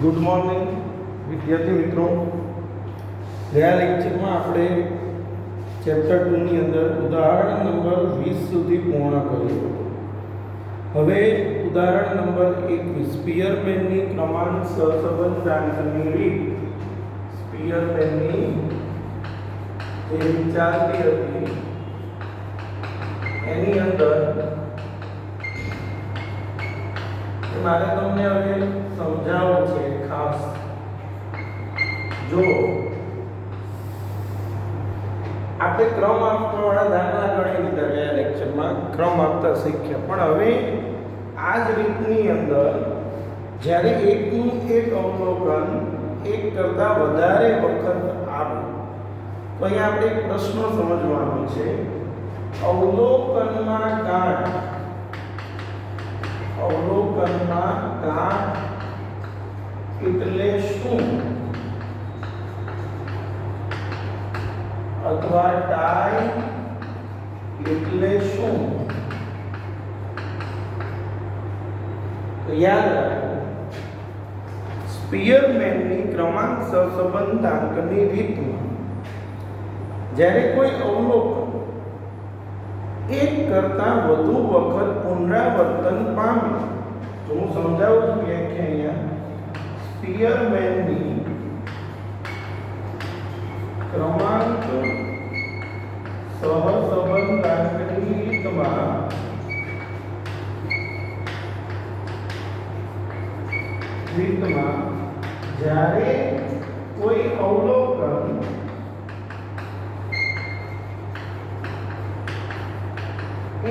Good morning વિદ્યાર્થી મિત્રો. ગયા લેક્ચરમાં આપણે ચેપ્ટર 2 ની અંદર ઉદાહરણ નંબર 20 સુધી પૂર્ણ કર્યું. હવે ઉદાહરણ નંબર 21 સ્પીયરમેનની ક્રમાંક સહસંબંધાંકની રીત. સ્પીયરમેનની જે વિચારતી હતી એની અંદર મારે તમને હવે સમજાવવું છે ખાસ. જો આપણે ક્રમ આપવાવાળા દાખલા ગણી લીધા ગયા લેક્ચરમાં, ક્રમ આપતા શીખ્યા, પણ હવે આ જ રીતની અંદર જ્યારે એકનું એક અવલોકન એક કરતાં વધારે વખત આવે તો અહીંયા આપણે એક પ્રશ્ન સમજવાનો છે. અવલોકનમાં ગાંઠ, અવલોકનમાં ગાંઠ એટલે શું? અથવા ટાઈ એટલે શું? તો યાદ રાખો, સ્પીયરમેનની ક્રમાંક સહસંબંધાંકની રીતમાં જ્યારે કોઈ અવલોકન એક કરતાં વધુ વખત પુનરાવર્તન પામે, તો હું સમજાવું છું કે અહીંયા સ્પીયરમેનની ક્રમાંક સહસંબંધાંકની રીતમાં જ્યારે કોઈ અવલોકન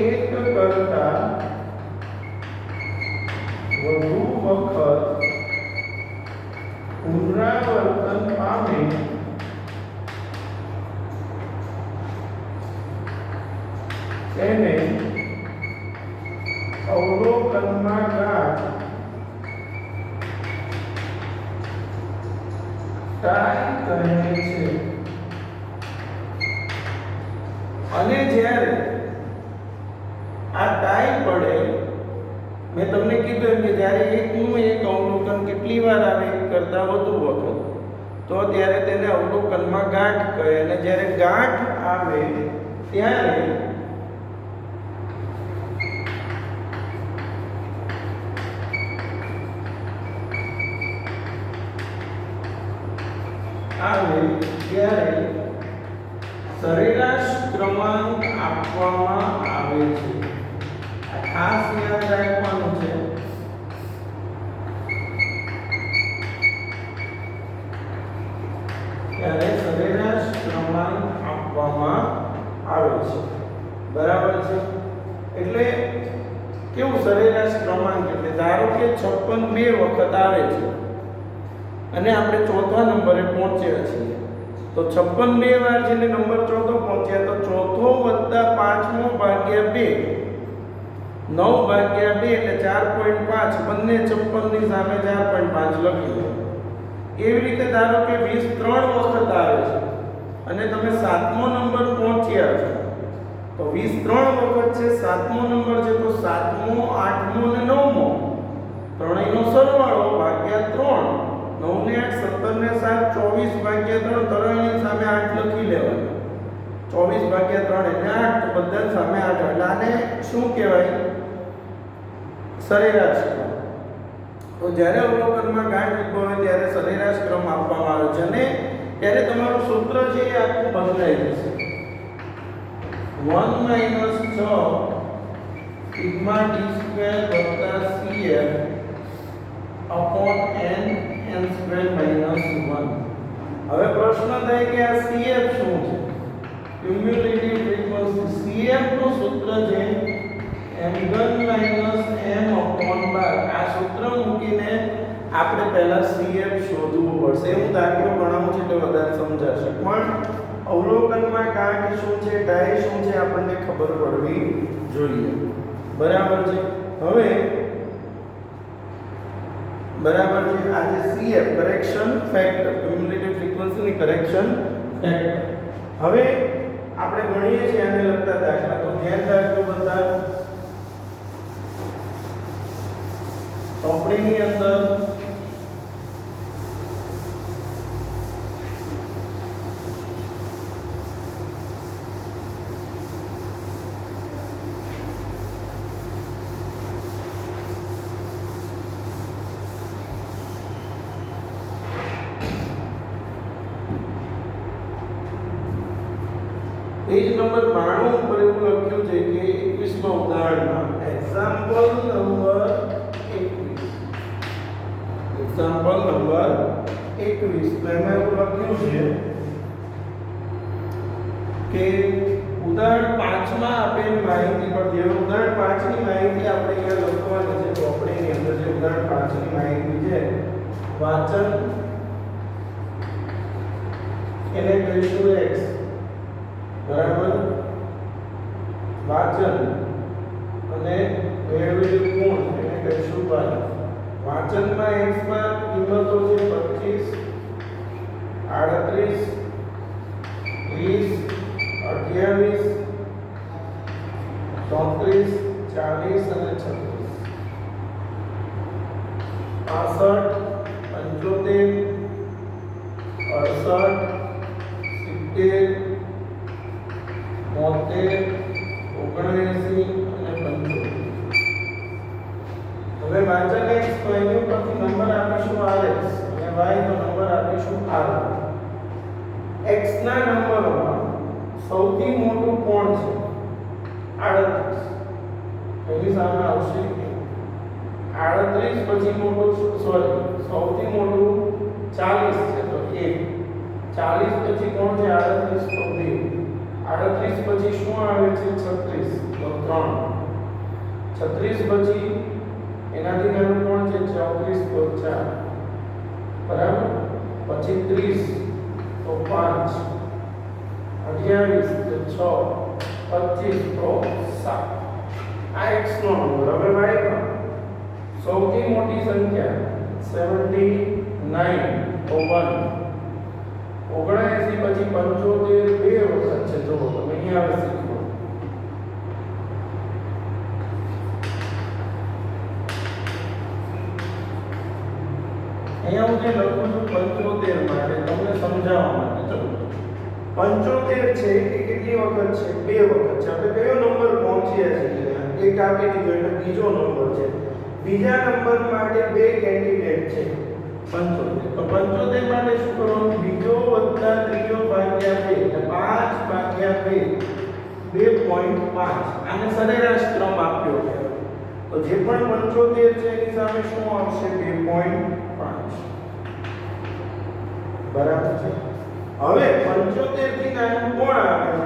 એક કરતાં વધુ વખત પુનરાવર્તન પામે તેને અવલોકનમાં ગાંઠ ટાઈ કહે છે. અને જ્યારે આ ટાઈ પડે, મેં તમને કીધું એમ કે જ્યારે એકનું એક અવલોકન કેટલી વાર આવે, એક કરતાં વધુ વખત, તો ત્યારે તેને અવલોકનમાં ગાંઠ કહે. અને જ્યારે ગાંઠ આવે ત્યારે સરેરાશ ક્રમાંક આપવામાં આવે છે. આ ખાસ યાદ રાખવાનું છે. ત્યારે સરેરાશ ક્રમાંક આપવામાં આવે છે. બરાબર છે? એટલે કેવું સરેરાશ ક્રમાંક? એટલે ધારો કે 56 બે વખત આવે છે અને આપણે ચોથા નંબરે પહોંચ્યા છીએ, તો 56 બે વાર જેને નંબર ચોથો પહોંચ્યા, તો ચોથો વત્તા પાંચમો ભાગ્યા 2, 9 ભાગ્યા 2 એટલે 4.5, બંને 56 ની સામે 4.5 લખી લો. એવી રીતે ધારો કે 20 3 વખત આવે છે અને તમે સાતમો નંબર પહોંચ્યા છો, તો 20 3 વખત છે, સાતમો નંબર છે, તો સાતમો, આઠમો અને નવમો ત્રણેયનો સરવાળો ભાગ્યા 3, 9 ને 8 17 ને 7 24 ભાગ્યા 3, ત્રણેયની સામે 8 લખી લેવાનું. 24 ભાગ્યા 3 એટલે 8, તો બધા સામે 8. એટલે આને શું કહેવાય? સરેરાશ ક્રમ. તો જ્યારે અવલોકનમાં ગાંઠ ઉદ્ભવે ત્યારે સરેરાશ ક્રમ આપવામાં આવે છે અને ત્યારે તમારું સૂત્ર છે એ આખું બદલાઈ જશે. 1 - 6 સિગ્મા d² વત્તા cf અપોન n n² -1. હવે પ્રશ્ન થાય કે આ cf શું છે? Cumulative frequency. cf નું સૂત્ર છે m₁ - m/12. આ સૂત્ર મૂકીને આપણે પહેલા cf શોધવું પડશે. હું દાખલો ગણાવું છું એટલે વધારે સમજાશે, પણ અવલોકનમાં ગાંઠ શું છે, ટાઈ શું છે, આપણને ખબર પડવી જોઈએ. બરાબર છે? હવે બરાબર છે, આ જે cf કરેક્શન ફેક્ટર, ક્યુમ્યુલેટિવ ફ્રીક્વન્સીની કરેક્શન ફેક્ટર. હવે આપણે ગણીએ છીએ આને લગતા દાખલા, તો ધ્યાન રાખજો બધા. ચોપડીની અંદર પેજ નંબર 92 ઉપર એવું લખ્યું છે કે 21મા ઉદાહરણમાં એક્ઝામ્પલ નંબર 21 એક્ઝામ્પલ નંબર 21 તો એમાં એવું લખ્યું છે કે ઉદાહરણ 5 માં આપેલ માહિતી પર જે ઉદાહરણ 5 ની માહિતી આપણે અહીંયા લખવાની છે ચોપડીની અંદર જે ઉદાહરણ 5 ની માહિતી છે વાચન એને કહીશું x બરાબર વાચન અને મેળવેલ ગુણ એને કહીશું y વાચનમાં x માં કિંમતો છે 25 38 20 28 34 40 અને 36 65 75 68 70 79 અને 75 હવે વાચન x તો એની ઉપરથી નંબર આપીશું rx અને y નો નંબર આપીશું r x ના નંબરોમાં સૌથી મોટું કોણ છે 38 એની સામે આવશે 38 પછી મોટું સૌથી મોટું 40 છે તો 1 40 પછી કોણ છે 38 તો 2 38 પછી શું આવે છે 36 તો 3 36 પછી એનાથી નાનું કોણ છે 34 તો 4 બરાબર પછી 30 તો 5 28 તો 6 25 તો 7 આ x નો નંબર હવે y નો સૌથી મોટી સંખ્યા 79 તો 1 79 પછી 75 બે વખત છે જો તમે અહીંયા આવે શીખો અહીંયા હું જે લખું છું 75 માટે તમને સમજાવવા માટે ચલો 75 છે એ કેટલી વખત છે બે વખત છે આપણે કયો નંબર પહોંચ્યા છીએ એક આપી દીધો એટલે બીજો નંબર છે બીજા નંબર માટે બે કેન્ડિડેટ છે 75 તો 75 માટે શું કરવાનું બીજો વત્તા ત્રીજો ભાગ્યા 2 એટલે 5 ભાગ્યા 2 2.5 આને સરેરાશ ક્રમ આપ્યો છે તો જે પણ 75 છે એની સામે શું આવશે 2.5 બરાબર છે હવે 75 થી નાનું કોણ આવે છે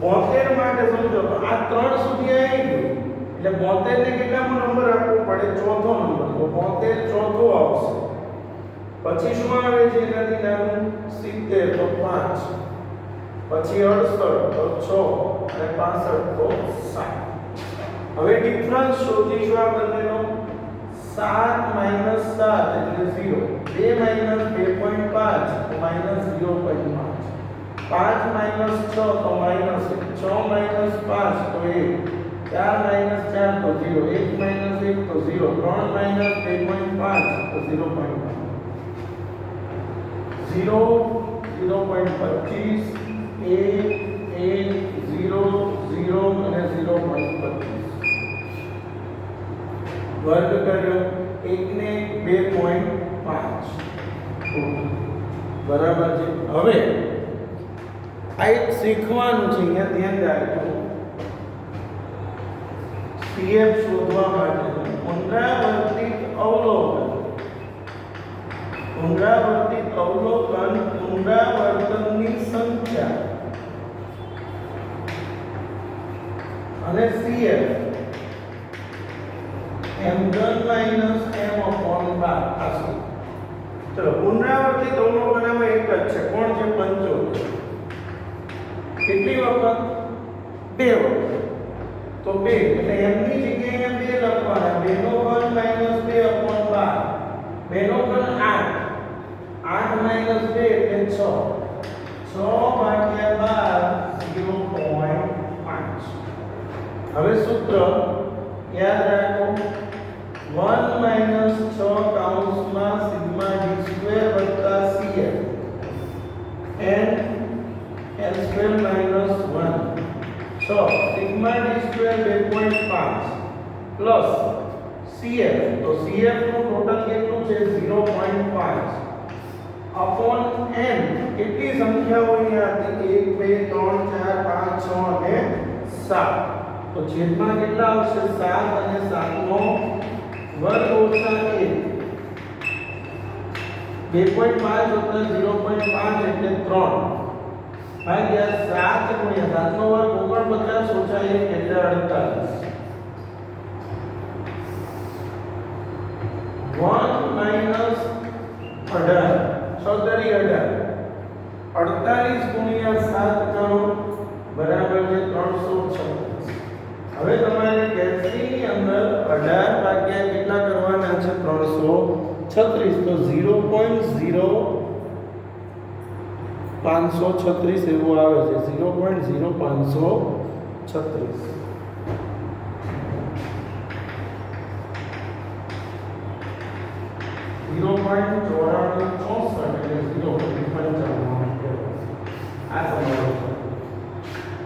72 માટે સમજો તો આ 3 સુધી આવી ગયું એટલે 72 ને કેટલામો નંબર આપવો પડે ચોથો નંબર તો 72 ચોથો આવશે પછી શું આવે છે એનાથી નાનું 70 તો 5 પછી 68 તો 6 અને 65 તો 7 હવે ડિફરન્સ શોધીશું આ બંનેનો 7 - 7 એટલે 0 2 - 2.5 તો -0.5 5 - 6 તો -1 6 - 5 તો 1 4 - 4 તો 0 1 - 1 તો 0 3 - 2.5 તો 0.5 0 0.25 1 1 0 0 અને 0.25 વર્ગ કર્યો 1 ને 2.5 બરાબર છે હવે આ એક શીખવાનું છે અહીંયા ધ્યાન રાખજો CF શોધવા માટે પુનરાવર્તિત અવલોકન પુનરાવર્તનની સંખ્યા અને CF m1 - m/12 આસુ ચલો પુનરાવર્તિત અવલોકનમાં એક જ છે કોણ છે 75 કેટલી વખત બે વખત તો 2 એટલે m ની જગ્યાએ 2 લખવાના 2 નો ઘન - 2/12 2 નો ઘન 8 8 - 2 એટલે 6 6/12 0.5 હવે સૂત્ર યાદ રાખો 1 - 6 કૌંસમાં સિગ્મા d² વત્તા cf n n² - 1 6 sigma d² 2.5 plus cf તો cf નું ટોટલ કેટલું છે 0.5 अपॉन n કેટલી સંખ્યાઓ અહીંયા હતી 1 2 3 4 5 6 અને 7 તો છેદમાં કેટલા આવશે 7 અને 7 નો વર્ગ ઓછા 1 2.5 વત્તા 0.5 એટલે 3 ભાગ્યા 7 ગુણ્યા 7 નો વર્ગ 49 ઓછા 1 એટલે 48 1 માઈનસ 18 છોતેરી 48 ગુણ્યા 7 કરો બરાબર છે 336 હવે તમારે કેલ્સી ની અંદર 18 ભાગ્યા કેટલા કરવાના છે 336 તો 0.0536 એવું આવે છે 0.0536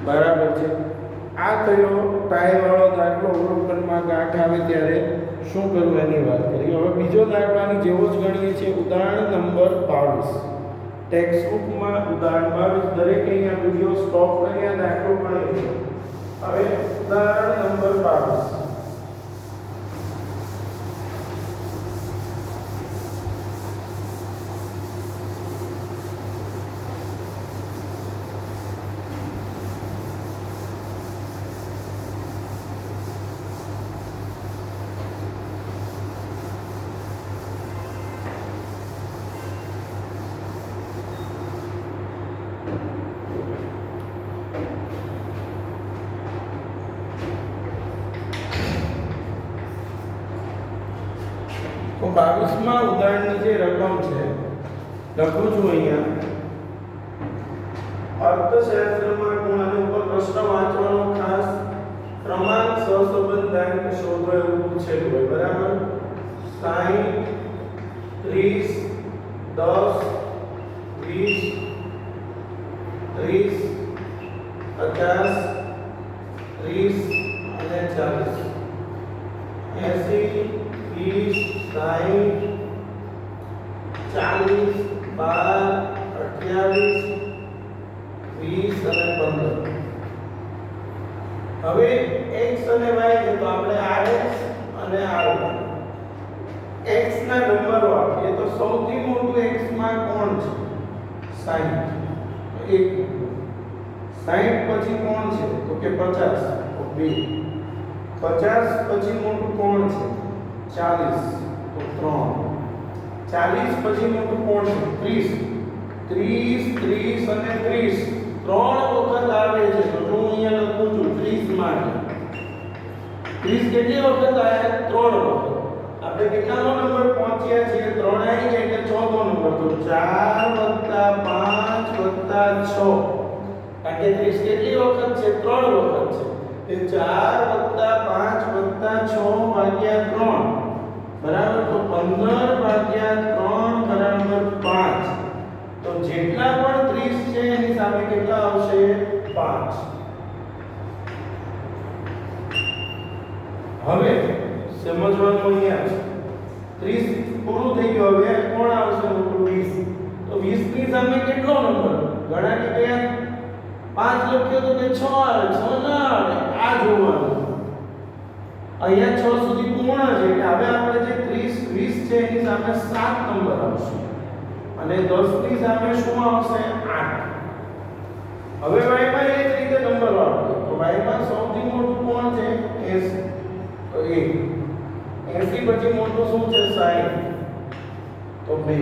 બરાબર છે આ થયો ટાઈ વાળો દાખલો અવલોકનમાં ગાંઠ આવે ત્યારે શું કરવું એની વાત કરીએ હવે બીજો દાખલાની જેવો જ ગણીએ છીએ ઉદાહરણ નંબર 22 ટેક્સ્ટબુકમાં ઉદાહરણ 22 દરેક અહીંયા વિડિયો સ્ટોપ કરી આ દાખલો ગણીએ હવે ઉદાહરણ નંબર 22 તો 22માં ઉદાહરણની જે રકમ છે લખું છું અહીંયા અર્થશાસ્ત્રમાં ગુણાને ઉપર પ્રશ્ન વાંચવાનો ખાસ ક્રમાંક સહસંબંધાંક શોધો એવું પૂછેલું હોય બરાબર 60 30 10 20 30 50 અને 40 80 20 60 40 12 28 20 અને 15 હવે x અને y છે તો આપણે rx અને ry x ના નંબરો આપીએ તો સૌથી મોટું x માં કોણ છે 60 એક 60 પછી કોણ છે તો કે 50 તો 2 50 પછી મોટું કોણ છે 40 તો 3 40 પછી મોટું કોણ છે 30 30 અને 30 ત્રણ વખત આવે છે તો હું અહીંયા લખું છું 30 માટે 30 કેટલી વખત આવ્યા 3 વખત આપણે કેટલાનો નંબર પહોંચ્યા છીએ 3 આવી જાય એટલે ચોથો નંબર તો 4 5 6 કારણ કે 30 કેટલી વખત છે 3 વખત છે એ 4 5 6 ભાગ્યા 3 બરાબર તો 15 ભાગ્યા 3 બરાબર 5 તો જેટલા પણ 30 છે એની સામે કેટલા આવશે 5 હવે સમજવાનું અહીંયા છે 30 પૂરું થઈ ગયું હવે કોણ આવશે મોટું 20 તો 20 ની સામે કેટલો નંબર ઘણા કે કયા 5 લખ્યો તો કે 6 આવે 6 ના આવે આ જોવાનું અહીંયા 6 સુધી પૂર્ણ છે એટલે હવે આપણે જે 30 20 છે એની સામે 7 નંબર આવશે અને 10 ની સામે શું આવશે 8 હવે y માં એ જ રીતે નંબર આપો તો y માં સૌથી મોટું કોણ છે 80 તો 1 80 પછી મોટું શું છે 60 તો 2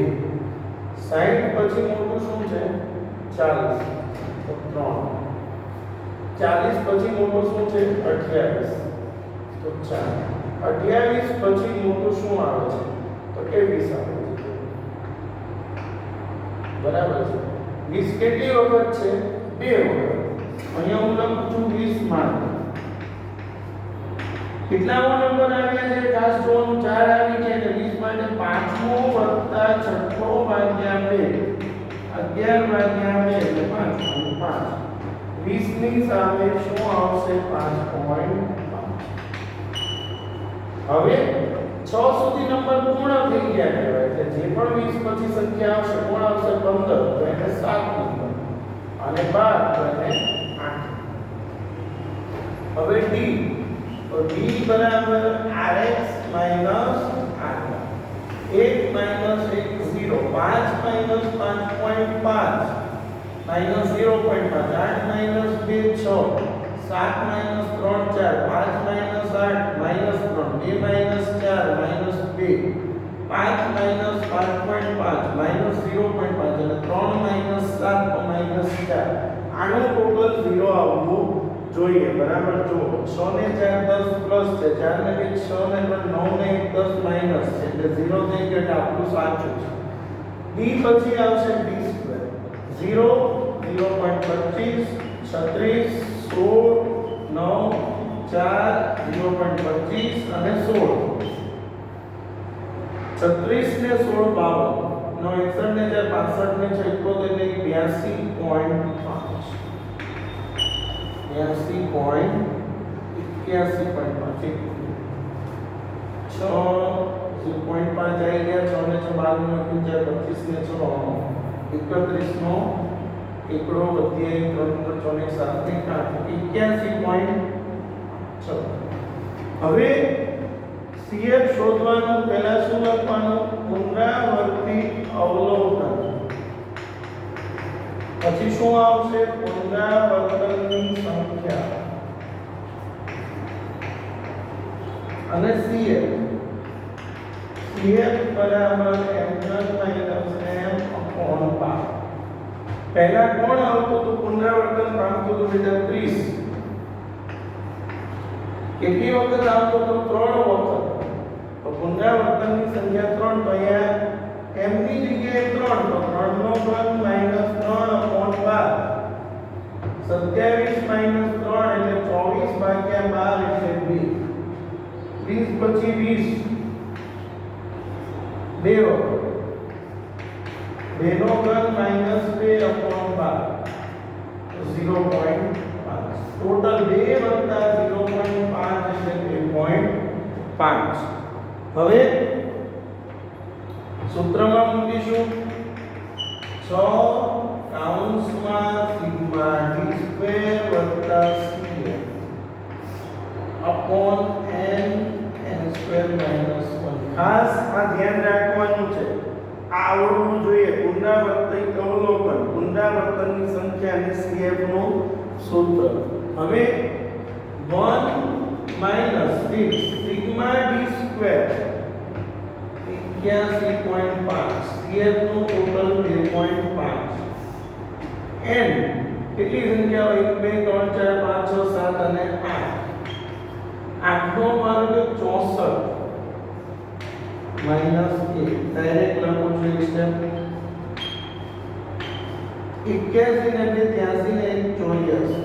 60 પછી મોટું શું છે 40 તો 3 40 પછી મોટું શું છે 28 તો 4 28 પછી મોટું શું આવે છે તો કે 20 આવે છે બરાબર છે 20 કેટલી વખત છે 2 વખત અહીંયા હું લખું છું 20 માટે કેટલામો નંબર આવ્યા છે ખાસ જોવાનું 4 આવી છે એટલે 20 માટે 5મો વત્તા 6મો ભાગ્યા 2 11 ભાગ્યા 2 એટલે 5 20 ની સામે શું આવશે 5.5 હવે 6 સુધી નંબર પૂર્ણ થઈ ગયા કહેવાય. એટલે જે પણ 20 પછી સંખ્યા આવશે કોણ આવશે 15 તો એને 7 નંબર અને 12 તો એને 8. હવે D તો D બરાબર Rx minus 8 1 minus 1 0 5 minus 5.5 minus 0.5 8 minus 2 6 7 minus 3 4 5 minus 8 minus 3 2 minus 4 minus 2 5 minus 5.5 minus 0.5 એટલે 3 માઈનસ 7 માઈનસ 4 આનું ટોટલ 0 આવવું જોઈએ. બરાબર જો 6 ને 4 10 પ્લસ છે 4 ને 2 6 ને 9 ને 1 10 માઈનસ છે એટલે 0 થઈ ગયો એટલે આપણું સાચું છે. b પછી આવશે b સ્ક્વેર 0 0.25 36 16 9 4 0.25 અને 16 36 ને 16 52 9 61 ને 4 65 ને 6 71 ને 82.5 આવી ગયા 6 ને 6 12 ને 25 ને 6 31 નો એકડો વધી 3 4 7 ને 81.6. હવે CF શોધવાનું પહેલા શું લખવાનું પુનરાવર્તિત અવલોકન પછી શું આવશે પુનરાવર્તનની સંખ્યા અને CF બરાબર m+m/π. પહેલા કોણ આવતું તો પુનરાવર્તન પામતું તો બેટા 30. કેટલી વખત આવતો તો 3 વખત. તો પુનરાવર્તનની સંખ્યા 3 તો અહીંયા m ની જગ્યાએ 3 તો 3 નો ઘન -3/12 27 - 3 એટલે 24/12 એટલે 20 પછી 20 2 વખત 2 નો ઘન -2/12 0.5 ટોટલ 2 વત્તા 0.5 એટલે 2.5. હવે સૂત્રમાં મૂકીશું 6 કૌંસમાં સિગ્મા d² વત્તા cf અપોન n² -1. ખાસ આ ધ્યાન રાખવાનું છે. આ આવડવું જોઈએ. પુનરાવર્તિત અવલોકન પુનરાવર્તનની સંખ્યા અને cf નું સૂત્ર. હવે 1 - 6 સિગ્મા d² 81.5 cf નું ટોટલ 2.5 n કેટલી સંખ્યા 1 2 3 4 5 6 7 અને 8 8 નો વર્ગ 64 -1 ડાયરેક્ટ લખું છું એક સ્ટેપ 81 ને 83 ને 84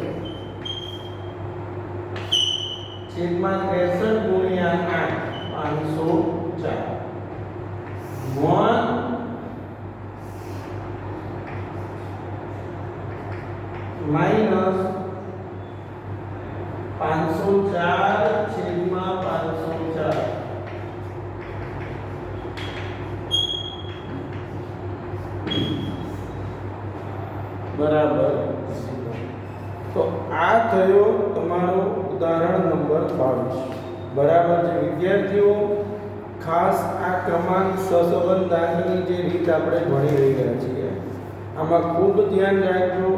છેદમાં 63 ગુણ્યા 8 504 1 -504 છેદમાં 504 બરાબર. તો આ થયો તમારો ઉદાહરણ નંબર 22. બરાબર છે વિદ્યાર્થીઓ. ખાસ આ ક્રમાંક સહસંબંધ દાખલાની જે રીત આપણે ભણી રહ્યા છીએ આમાં ખૂબ ધ્યાન રાખજો.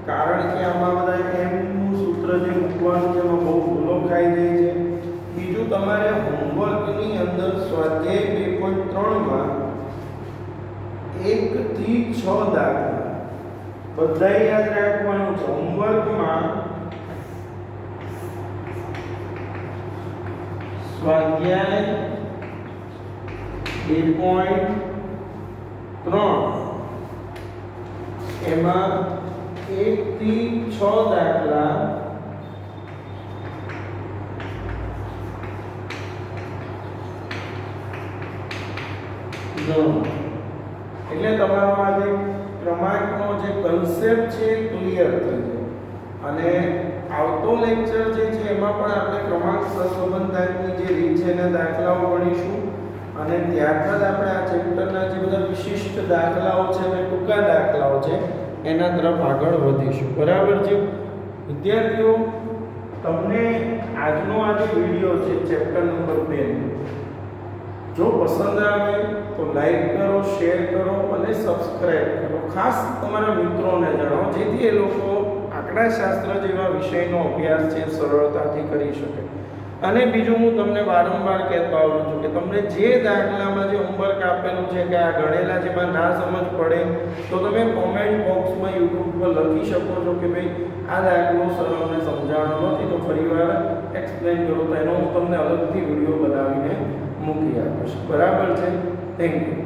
કારણ કે આમાં બધા m નું સૂત્ર જે મૂકવાનું છે એમાં બહુ ભૂલો ખાઈ જાય છે. બીજું તમારે હોમવર્કની અંદર સ્વાધ્યાય 2.3 માં 1 થી 6 દાખલા બધા યાદ રાખવાનું છે. હોમવર્કમાં સ્વાધ્યાય 2.3 એમાં 1 થી 6 દાખલા એટલે તમારો આ જે ક્રમાંકનો જે કન્સેપ્ટ છે ક્લિયર થઈ જાય અને આવતો લેક્ચર જે છે એમાં પણ આપણે ક્રમાંક સહસંબંધની જે રીત છે એના દાખલાઓ ભણીશું અને ત્યારબાદ આપણે આ ચેપ્ટરના જે બધા વિશિષ્ટ દાખલાઓ છે અને ટૂંકા દાખલાઓ છે એના તરફ આગળ વધીશું. બરાબર છે વિદ્યાર્થીઓ? તમને આજનો આ જે વિડીયો છે ચેપ્ટર નંબર 2 જો પસંદ આવે તો લાઈક કરો, શેર કરો અને સબસ્ક્રાઇબ કરો. ખાસ તમારા મિત્રોને જણાવો જેથી એ લોકો આંકડાશાસ્ત્ર જેવા વિષયનો અભ્યાસ છે સરળતાથી કરી શકે. અને બીજું હું તમને વારંવાર કહેતો આવું છું કે તમને જે દાખલામાં જે હોમવર્ક આપેલું છે કે આ ગણેલા જેમાં ના સમજ પડે તો તમે કોમેન્ટ બોક્સમાં યુટ્યુબ પર લખી શકો છો કે ભાઈ આ દાખલો સર અમને સમજાણો નથી તો ફરીવાર એક્સપ્લેન કરો, તો એનો હું તમને અલગથી વિડીયો બનાવીને મૂકી આપીશ. બરાબર છે? Thank you.